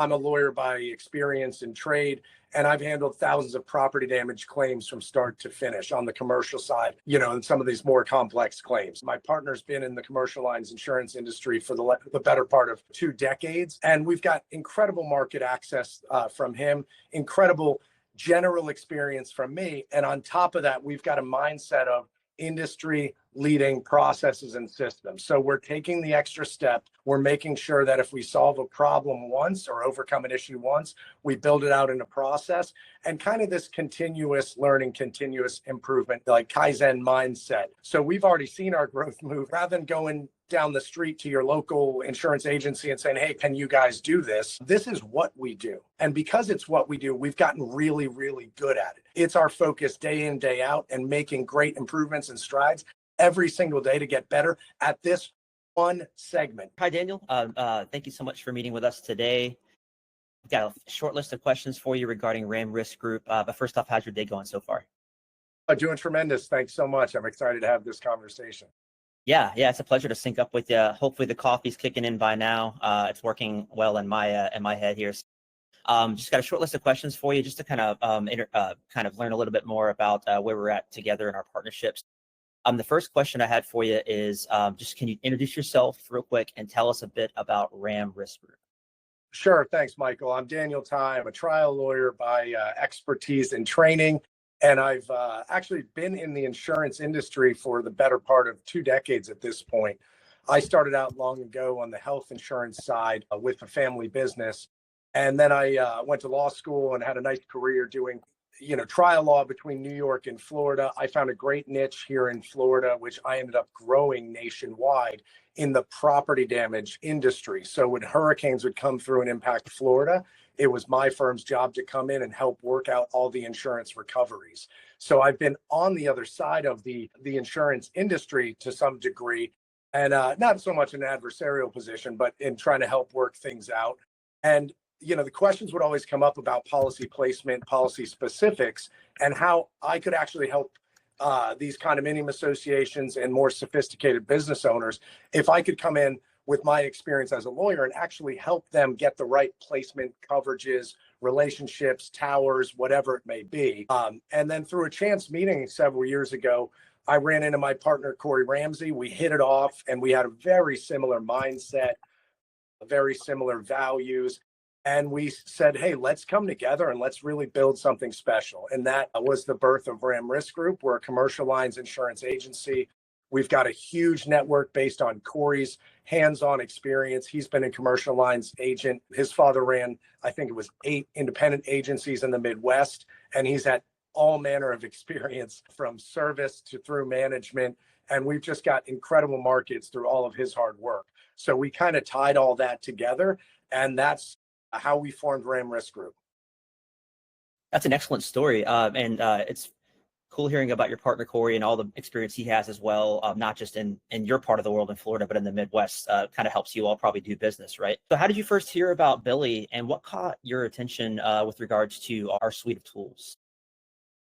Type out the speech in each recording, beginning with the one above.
I'm a lawyer by experience and trade, and I've handled thousands of property damage claims from start to finish on the commercial side, and some of these more complex claims. My partner's been in the commercial lines insurance industry for the better part of 2 decades, and we've got incredible market access from him, incredible general experience from me. And on top of that, we've got a mindset of industry leading processes and systems. So we're taking the extra step. We're making sure that if we solve a problem once or overcome an issue once, we build it out in a process, and kind of this continuous learning, continuous improvement, like Kaizen mindset. So we've already seen our growth move. Rather than going down the street to your local insurance agency and saying, hey, can you guys do this? This is what we do. And because it's what we do, we've gotten really, really good at it. It's our focus day in, day out, and making great improvements and strides every single day to get better at this one segment. Hi, Daniel. Thank you so much for meeting with us today. We've got a short list of questions for you regarding RAM Risk Group. But first off, how's your day going so far? Doing tremendous. Thanks so much. I'm excited to have this conversation. Yeah, it's a pleasure to sync up with you. Hopefully the coffee's kicking in by now. It's working well in my head here. Just got a short list of questions for you, just to kind of learn a little bit more about where we're at together in our partnerships. The first question I had for you is just can you introduce yourself real quick and tell us a bit about RAM Risk Group? Sure. Thanks, Michael. I'm Daniel Ty. I'm a trial lawyer by expertise and training. And I've actually been in the insurance industry for the better part of 2 decades at this point. I started out long ago on the health insurance side with a family business. And then I went to law school and had a nice career doing, trial law between New York and Florida. I found a great niche here in Florida, which I ended up growing nationwide in the property damage industry. So when hurricanes would come through and impact Florida, it was my firm's job to come in and help work out all the insurance recoveries. So I've been on the other side of the insurance industry to some degree, and not so much an adversarial position, but in trying to help work things out. And, the questions would always come up about policy placement, policy specifics, and how I could actually help these condominium associations and more sophisticated business owners if I could come in with my experience as a lawyer and actually help them get the right placement, coverages, relationships, towers, whatever it may be. And then through a chance meeting several years ago, I ran into my partner, Corey Ramsey. We hit it off, and we had a very similar mindset, very similar values. And we said, hey, let's come together and let's really build something special. And that was the birth of RAM Risk Group. We're a commercial lines insurance agency. We've got a huge network based on Corey's hands-on experience. He's been a commercial lines agent. His father ran, I think it was 8 independent agencies in the Midwest, and he's had all manner of experience from service to through management. And we've just got incredible markets through all of his hard work. So we kind of tied all that together, and that's how we formed RAM Risk Group. That's an excellent story. And it's cool hearing about your partner, Corey, and all the experience he has as well, not just in your part of the world in Florida, but in the Midwest. Kind of helps you all probably do business, right? So how did you first hear about Billy, and what caught your attention with regards to our suite of tools?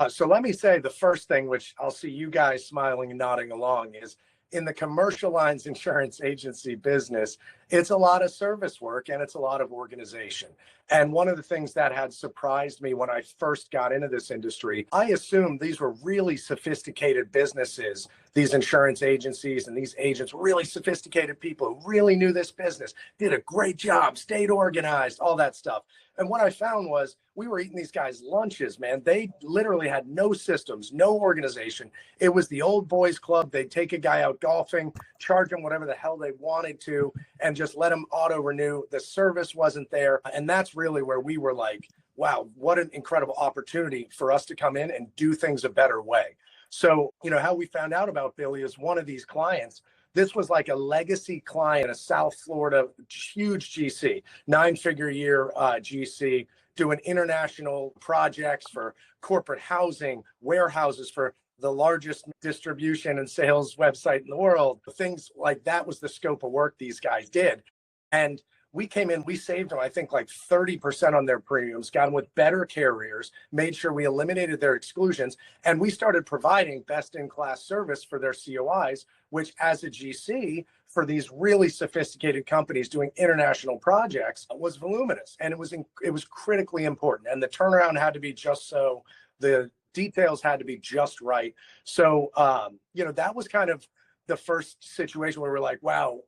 So let me say the first thing, which I'll see you guys smiling and nodding along, is in the commercial lines insurance agency business, it's a lot of service work and it's a lot of organization. And one of the things that had surprised me when I first got into this industry, I assumed these were really sophisticated businesses, these insurance agencies and these agents, really sophisticated people who really knew this business, did a great job, stayed organized, all that stuff. And what I found was we were eating these guys' lunches, man. They literally had no systems, no organization. It was the old boys club. They'd take a guy out golfing, charge him whatever the hell they wanted to, and just let him auto renew. The service wasn't there. And that's really where we were like, wow, what an incredible opportunity for us to come in and do things a better way. So, how we found out about Billy is one of these clients. This was like a legacy client, a South Florida, huge GC, 9-figure year GC, doing international projects for corporate housing, warehouses for the largest distribution and sales website in the world. Things like that was the scope of work these guys did. And we came in, we saved them, I think like 30% on their premiums, got them with better carriers, made sure we eliminated their exclusions, and we started providing best in class service for their COIs, which as a GC for these really sophisticated companies doing international projects was voluminous, and it was critically important. And the turnaround had to be just so, the details had to be just right. So, that was kind of the first situation where we're like, wow,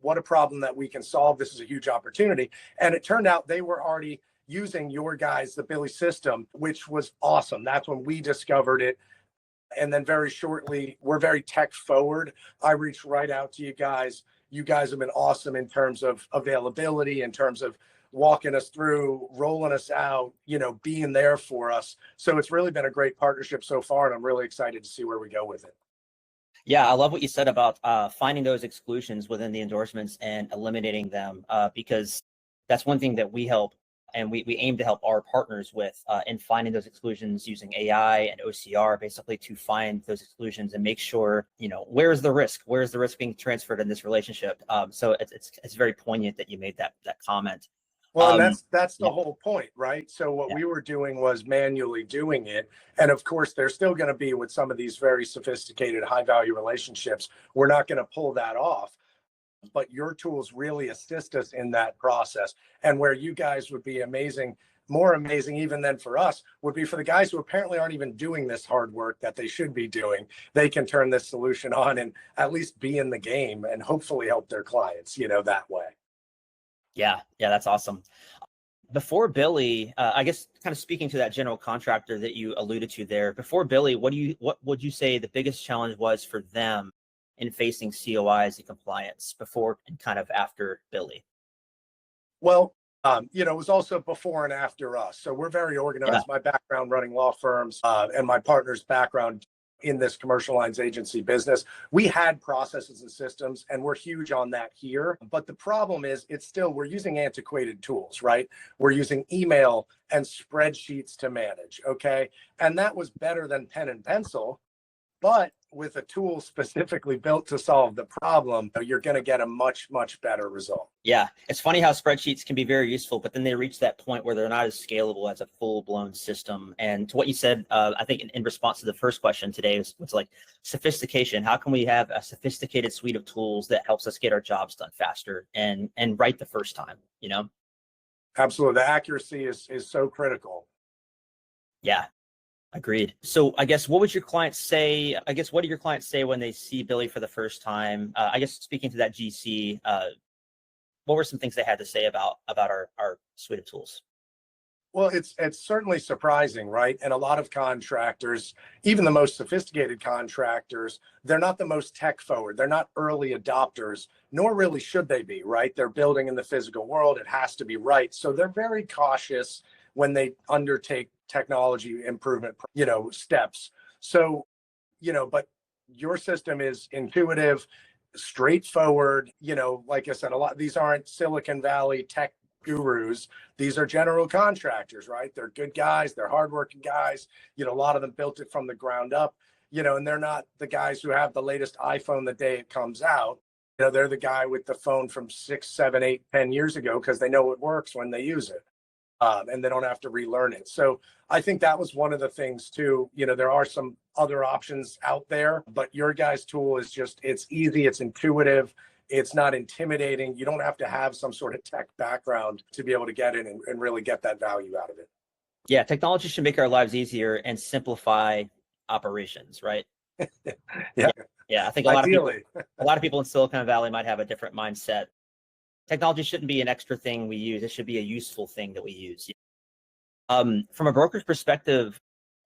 what a problem that we can solve. This is a huge opportunity. And it turned out they were already using your guys, the Billy system, which was awesome. That's when we discovered it. And then very shortly, we're very tech forward. I reached right out to you guys. You guys have been awesome in terms of availability, in terms of walking us through, rolling us out, being there for us. So it's really been a great partnership so far, and I'm really excited to see where we go with it. Yeah, I love what you said about finding those exclusions within the endorsements and eliminating them, because that's one thing that we help and we aim to help our partners with in finding those exclusions using AI and OCR, basically to find those exclusions and make sure, where's the risk being transferred in this relationship. So it's very poignant that you made that comment. Well, and that's the whole point, right? So what we were doing was manually doing it. And of course, there's still going to be with some of these very sophisticated, high value relationships, we're not going to pull that off. But your tools really assist us in that process. And where you guys would be amazing, more amazing even than for us, would be for the guys who apparently aren't even doing this hard work that they should be doing. They can turn this solution on and at least be in the game and hopefully help their clients, that way. Yeah, that's awesome. Before Billy, I guess kind of speaking to that general contractor that you alluded to there, before Billy, what would you say the biggest challenge was for them in facing COIs and compliance before and kind of after Billy? Well, it was also before and after us. So we're very organized. Yeah. My background running law firms and my partner's background in this commercial lines agency business, we had processes and systems, and we're huge on that here. But the problem is we're using antiquated tools, right? We're using email and spreadsheets to manage, okay? And that was better than pen and pencil, but with a tool specifically built to solve the problem, you're going to get a much, much better result. Yeah, it's funny how spreadsheets can be very useful, but then they reach that point where they're not as scalable as a full-blown system. And to what you said, I think in response to the first question today was like sophistication. How can we have a sophisticated suite of tools that helps us get our jobs done faster and right the first time, Absolutely. The accuracy is so critical. Yeah. Agreed. So I guess what would your clients say? What do your clients say when they see Billy for the first time? I guess speaking to that GC, what were some things they had to say about our suite of tools? Well, it's certainly surprising, right? And a lot of contractors, even the most sophisticated contractors, they're not the most tech forward. They're not early adopters, nor really should they be, right? They're building in the physical world. It has to be right. So they're very cautious when they undertake technology improvement, steps. So, but your system is intuitive, straightforward, like I said, these aren't Silicon Valley tech gurus. These are general contractors, right? They're good guys. They're hardworking guys. A lot of them built it from the ground up, and they're not the guys who have the latest iPhone the day it comes out. They're the guy with the phone from 6, 7, 8, 10 years ago because they know it works when they use it. And they don't have to relearn it. So I think that was one of the things too. There are some other options out there, but your guys' tool is it's easy, it's intuitive, it's not intimidating. You don't have to have some sort of tech background to be able to get in and really get that value out of it. Yeah, technology should make our lives easier and simplify operations, right? Yeah. I think a lot of people in Silicon Valley might have a different mindset. Technology shouldn't be an extra thing we use. It should be a useful thing that we use. From a broker's perspective,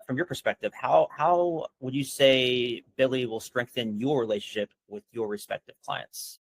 from your perspective, how would you say Billy will strengthen your relationship with your respective clients?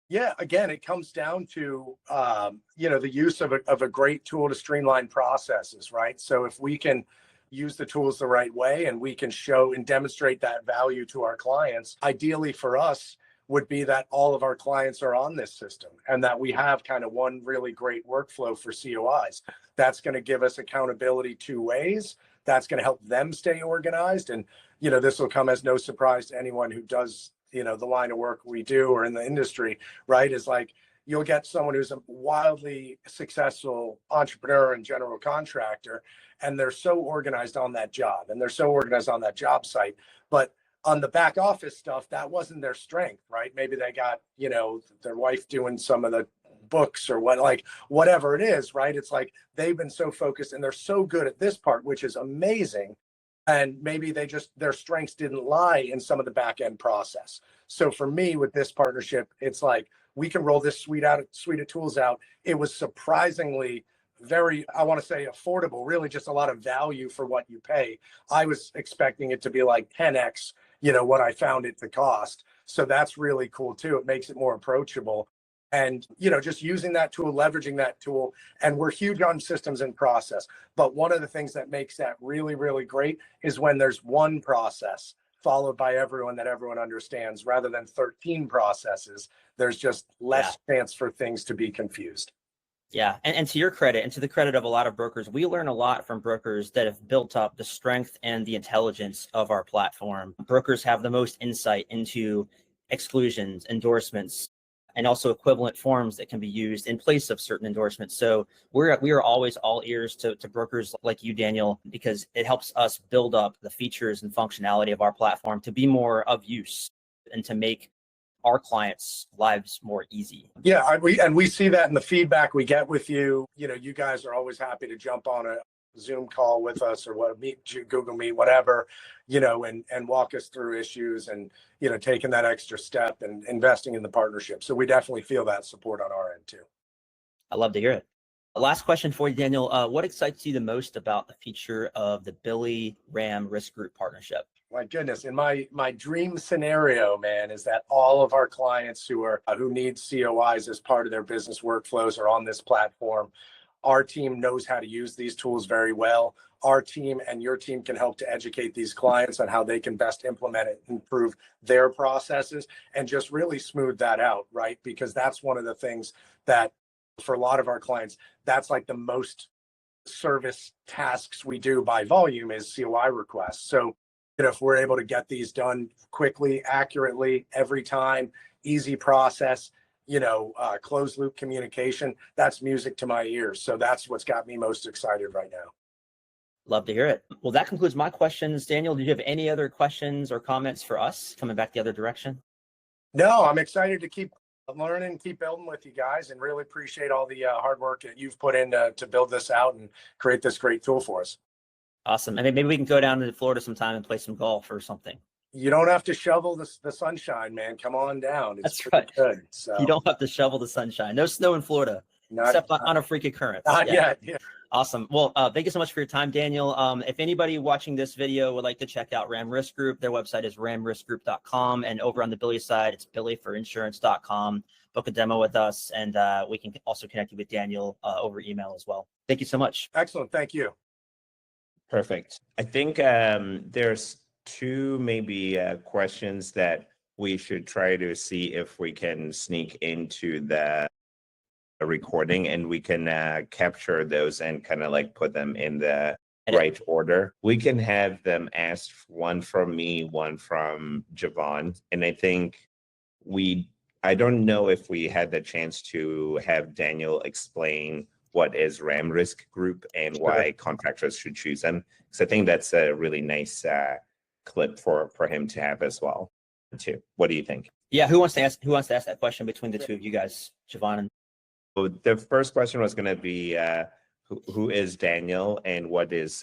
Yeah, again, it comes down to the use of a great tool to streamline processes, right? So if we can use the tools the right way and we can show and demonstrate that value to our clients, ideally for us would be that all of our clients are on this system and that we have kind of one really great workflow for COIs. That's going to give us accountability 2 ways. That's going to help them stay organized. And, this will come as no surprise to anyone who does, the line of work we do or in the industry, right? Is like, you'll get someone who's a wildly successful entrepreneur and general contractor, and they're so organized on that job and they're so organized on that job site. But on the back office stuff, that wasn't their strength, right? Maybe they got, their wife doing some of the books or whatever it is, right? It's like they've been so focused and they're so good at this part, which is amazing. And maybe their strengths didn't lie in some of the back end process. So for me, with this partnership, it's like we can roll this suite of tools out. It was surprisingly very, I want to say, affordable, really just a lot of value for what you pay. I was expecting it to be like 10x, what I found it to cost. So that's really cool too. It makes it more approachable. And, just using that tool, leveraging that tool. And we're huge on systems and process. But one of the things that makes that really, really great is when there's one process followed by everyone that everyone understands, rather than 13 processes. There's just less chance for things to be confused. Yeah. And to your credit, and to the credit of a lot of brokers, we learn a lot from brokers that have built up the strength and the intelligence of our platform. Brokers have the most insight into exclusions, endorsements, and also equivalent forms that can be used in place of certain endorsements. So we are always all ears to brokers like you, Daniel, because it helps us build up the features and functionality of our platform to be more of use and to make our clients' lives more easy. Yeah, we see that in the feedback we get with you. You guys are always happy to jump on a Zoom call with us or Google Meet, whatever, and walk us through issues and, taking that extra step and investing in the partnership. So we definitely feel that support on our end too. I love to hear it. Last question for you, Daniel. What excites you the most about the feature of the Billy Ram Risk Group partnership? My goodness, in my dream scenario, man, is that all of our clients who need COIs as part of their business workflows are on this platform. Our team knows how to use these tools very well. Our team and your team can help to educate these clients on how they can best implement it, improve their processes, and just really smooth that out, right? Because that's one of the things that for a lot of our clients, that's like the most service tasks we do by volume is COI requests. So if we're able to get these done quickly, accurately, every time, easy process, closed loop communication, that's music to my ears. So that's what's got me most excited right now. Love to hear it. Well, that concludes my questions. Daniel, did you have any other questions or comments for us coming back the other direction? No, I'm excited to keep learning, keep building with you guys, and really appreciate all the hard work that you've put in to build this out and create this great tool for us. Awesome. And maybe we can go down to Florida sometime and play some golf or something. You don't have to shovel the sunshine, man. Come on down. It's That's right. Good. So. You don't have to shovel the sunshine. No snow in Florida, except on a freak occurrence. Not yet. Yeah. Awesome. Well, thank you so much for your time, Daniel. If anybody watching this video would like to check out Ram Risk Group, their website is ramriskgroup.com. And over on the Billy side, it's billyforinsurance.com. Book a demo with us, and we can also connect you with Daniel over email as well. Thank you so much. Excellent. Thank you. Perfect. I think there's two maybe questions that we should try to see if we can sneak into the recording, and we can capture those and kind of like put them in the right order. We can have them asked, one from me, one from Javon. And I think I don't know if we had the chance to have Daniel explain what is Ram Risk Group and why contractors should choose them. So I think that's a really nice clip for him to have as well too. What do you think? Yeah, who wants to ask that question between the two of you guys, Javon and So the first question was going to be who is Daniel and what is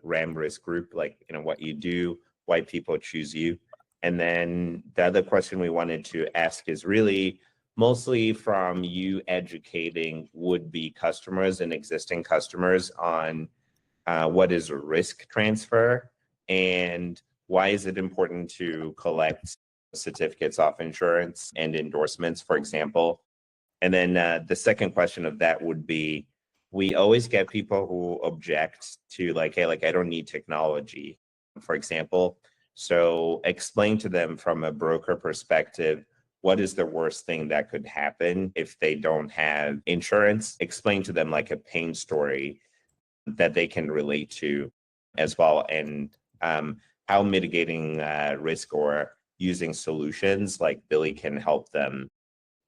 Ram Risk Group, like, what you do, why people choose you. And then the other question we wanted to ask is really mostly from you educating would-be customers and existing customers on what is risk transfer and why is it important to collect certificates of insurance and endorsements, for example. And then the second question of that would be, we always get people who object to hey, I don't need technology, for example. So explain to them from a broker perspective, what is the worst thing that could happen if they don't have insurance? Explain to them like a pain story that they can relate to as well, and how mitigating risk or using solutions like Billy can help them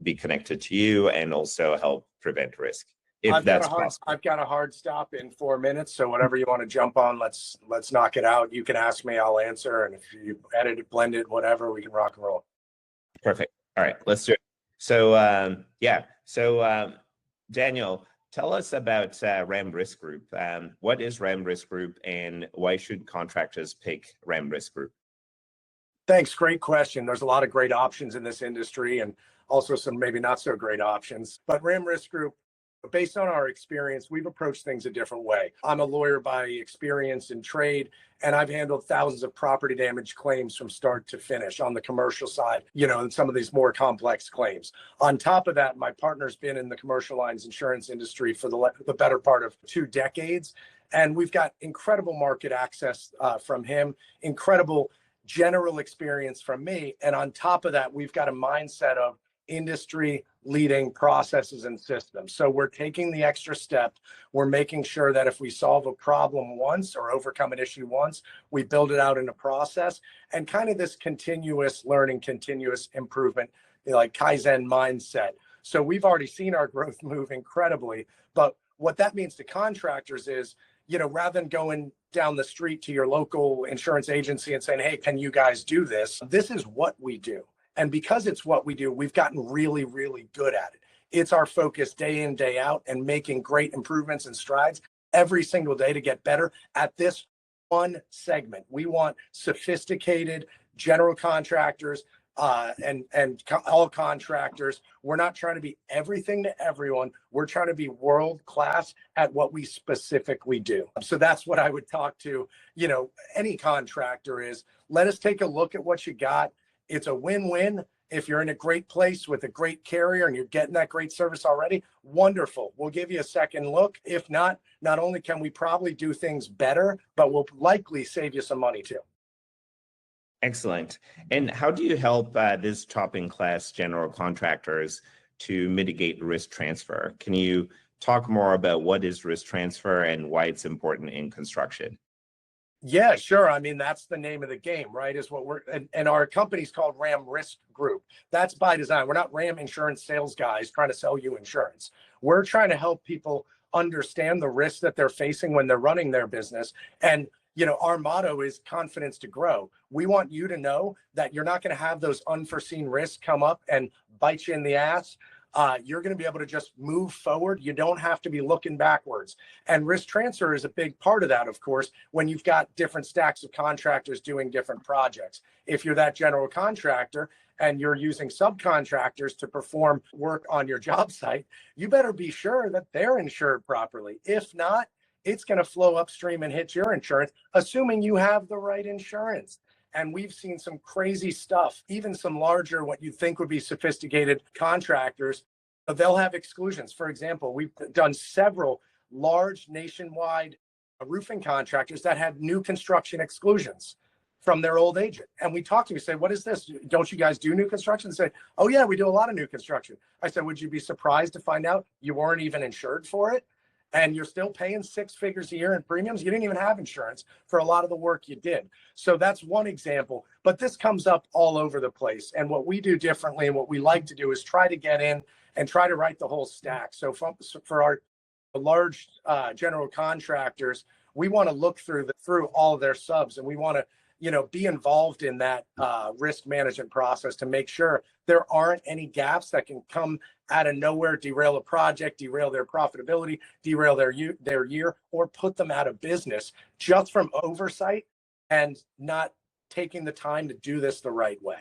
be connected to you and also help prevent risk, if I've that's got a hard, possible. I've got a hard stop in 4 minutes, so whatever you want to jump on, let's knock it out. You can ask me, I'll answer, and if you edit it, blend it, whatever, we can rock and roll. Perfect. All right, let's do it. So Daniel, tell us about RAM Risk Group. What is RAM Risk Group, and why should contractors pick RAM Risk Group? Thanks. Great question. There's a lot of great options in this industry and also some maybe not so great options. But RAM Risk Group, based on our experience, we've approached things a different way. I'm a lawyer by experience and trade, and I've handled thousands of property damage claims from start to finish on the commercial side, and some of these more complex claims. On top of that, my partner's been in the commercial lines insurance industry for the better part of 2 decades. And we've got incredible market access from him, incredible general experience from me. And on top of that, we've got a mindset of industry leading processes and systems. So we're taking the extra step. We're making sure that if we solve a problem once or overcome an issue once, we build it out in a process, and kind of this continuous learning, continuous improvement, like Kaizen mindset. So we've already seen our growth move incredibly. But what that means to contractors is, rather than going down the street to your local insurance agency and saying, hey, can you guys do this? This is what we do. And because it's what we do, we've gotten really, really good at it. It's our focus day in, day out, and making great improvements and strides every single day to get better at this one segment. We want sophisticated general contractors and all contractors. We're not trying to be everything to everyone. We're trying to be world class at what we specifically do. So that's what I would talk to, any contractor is, let us take a look at what you got. It's a win-win. If you're in a great place with a great carrier and you're getting that great service already, wonderful. We'll give you a second look. If not only can we probably do things better, but we'll likely save you some money too. Excellent. And how do you help this top in class general contractors to mitigate risk transfer? Can you talk more about what is risk transfer and why it's important in construction? Yeah, sure. I mean, that's the name of the game, right? Is what and our company's called RAM Risk Group. That's by design. We're not RAM insurance sales guys trying to sell you insurance. We're trying to help people understand the risks that they're facing when they're running their business. And, our motto is confidence to grow. We want you to know that you're not going to have those unforeseen risks come up and bite you in the ass. You're going to be able to just move forward. You don't have to be looking backwards. And risk transfer is a big part of that, of course, when you've got different stacks of contractors doing different projects. If you're that general contractor and you're using subcontractors to perform work on your job site, you better be sure that they're insured properly. If not, it's going to flow upstream and hit your insurance, assuming you have the right insurance. And we've seen some crazy stuff, even some larger, what you think would be sophisticated contractors. They'll have exclusions. For example, we've done several large nationwide roofing contractors that had new construction exclusions from their old agent. And we talked to them, we said, what is this? Don't you guys do new construction? They say, oh yeah, we do a lot of new construction. I said, would you be surprised to find out you weren't even insured for it? And you're still paying 6 figures a year in premiums. You didn't even have insurance for a lot of the work you did. So that's one example, but this comes up all over the place. And what we do differently and what we like to do is try to get in and try to write the whole stack. So for our large general contractors, we want to look through all of their subs, and we want to be involved in that risk management process to make sure there aren't any gaps that can come out of nowhere, derail a project, derail their profitability, derail their year, or put them out of business just from oversight and not taking the time to do this the right way.